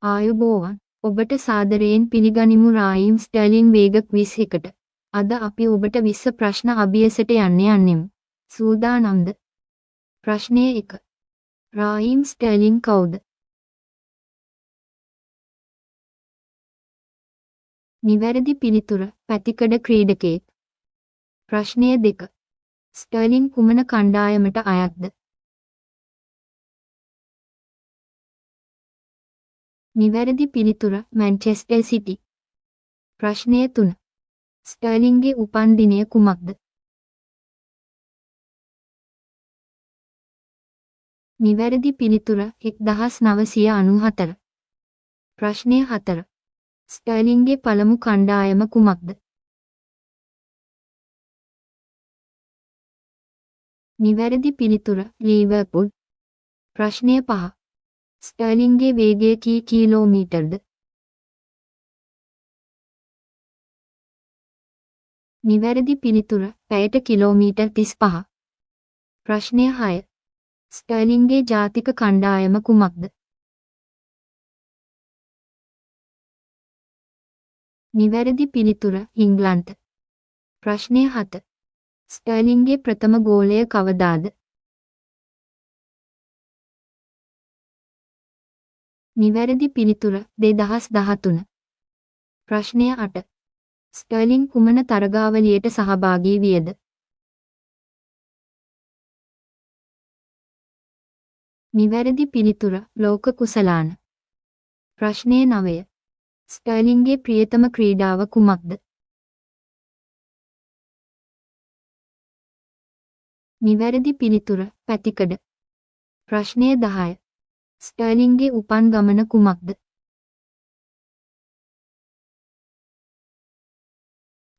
ආයුබෝවන් ඔබට සාදරයෙන් පිළිගනිමු රායිම් ස්ටර්ලින් වේග ක්විස් එකට. අද අපි ඔබට 20 ප්‍රශ්න අභියසට යන්නෙමු. සූදානම්ද? ප්‍රශ්නය 1. රායිම් ස්ටර්ලින් කවුද? නිවැරදි පිළිතුර පැතිකඩ ක්‍රීඩකයෙක්. ප්‍රශ්නය 2. ස්ටර්ලින් කුමන කණ්ඩායමට අයත්ද? නිවැරදි පිළිතුර මැන්චෙස්ටර් සිටි. ප්‍රශ්නය 3. ස්ටර්ලින්ගේ උපන්දිනය කුමක්ද? නිවැරදි පිළිතුර 1994. ප්‍රශ්නය 4. ස්ටර්ලින්ගේ පළමු කණ්ඩායම කුමක්ද? නිවැරදි පිළිතුර ලීවර්පූල්. ප්‍රශ්නය 5. ස්ටර්ලින්ගේ වේගය කී කිලෝමීටර්ද? නිවැරදි පිළිතුර පැයට කිලෝමීටර් 35. ප්‍රශ්නය 6. ස්ටර්ලින්ගේ ජාතික කණ්ඩායම කුමක්ද? නිවැරදි පිළිතුර ඉංග්ලන්ත. ප්‍රශ්නය 7. ස්ටර්ලින්ගේ ප්‍රථම ගෝලය කවදාද? නිවැරදි පිළිතුර 2013. ප්‍රශ්නය 8. ස්ටර්ලින් කුමන තරගාවලියට සහභාගී වියද? නිවැරදි පිළිතුර ලෝක කුසලාන. ප්‍රශ්නය 9. ස්ටර්ලින්ගේ ප්‍රියතම ක්‍රීඩාව කුමක්ද? නිවැරදි පිළිතුර පැතිකඩ. ප්‍රශ්නය 10. ස්ටර්ලින්ගේ උපන් ගමන කුමක්ද?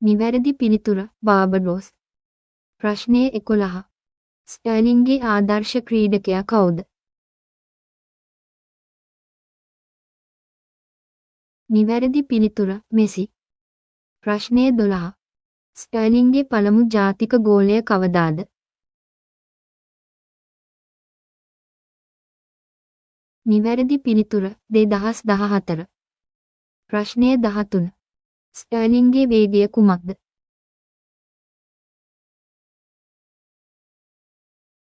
නිවැරදි පිළිතුර බාබඩෝස්. ප්‍රශ්නය 11. ස්ටර්ලින්ගේ ආදර්ශ ක්‍රීඩකයා කවුද? නිවැරදි පිළිතුර මෙසි. ප්‍රශ්නය 12. ස්ටර්ලින්ගේ පළමු ජාතික ගෝලය කවදාද? නිවැරදි පිළිතුර 2014. ප්‍රශ්නය 13. ස්ටර්ලින්ගේ වේගය කුමක්ද?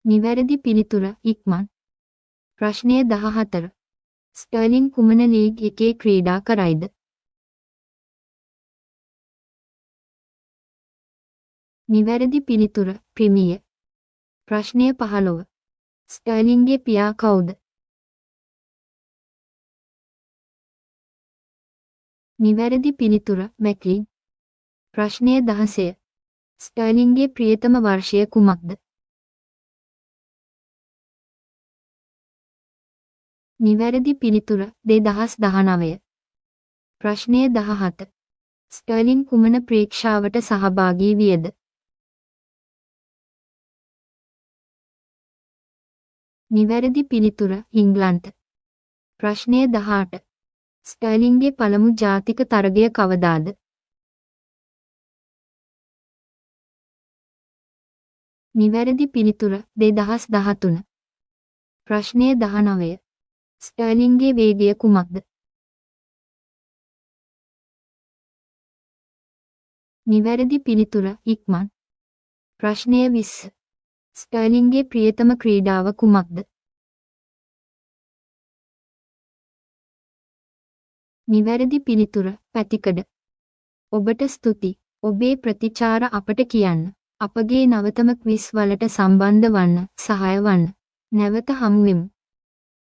නිවැරදි පිළිතුර ඉක්මන්. ප්‍රශ්නය 14. ස්ටර්ලින් කුමන ලීග් එකේ ක්‍රීඩා කරයිද? නිවැරදි පිළිතුර ප්‍රීමියර්. ප්‍රශ්නය 15. ස්ටර්ලින්ගේ පියා කවුද? නිවැරදි පිළිතුර මැක්ලින්. ප්‍රශ්නය 16. ස්ටර්ලින්ගේ ප්‍රියතම වර්ෂය කුමක්ද? නිවැරදි පිළිතුර 2019. ප්‍රශ්නය 17. ස්ටර්ලින් කුමන ප්‍රේක්ෂාවට සහභාගී වියද? නිවැරදි පිළිතුර ඉංග්ලන්ත. ප්‍රශ්නය 18. ස්ටර්ලින්ගේ පළමු ජාතික තරගය කවදාද? නිවැරදි පිළිතුර 2013. ප්‍රශ්නය 19. ස්ටර්ලින්ගේ වේගය කුමක්ද? නිවැරදි පිළිතුර ඉක්මන්. ප්‍රශ්නය 20. ස්ටර්ලින්ගේ ප්‍රියතම ක්‍රීඩාව කුමක්ද? නිවැරදි පිළිතුර පැතිකඩ. ඔබට ස්තුති. ඔබේ ප්‍රතිචාර අපට කියන්න. අපගේ නවතම ක්විස් වලට සම්බන්ධ වන්න, සහාය වන්න. නැවත හමු වෙමු.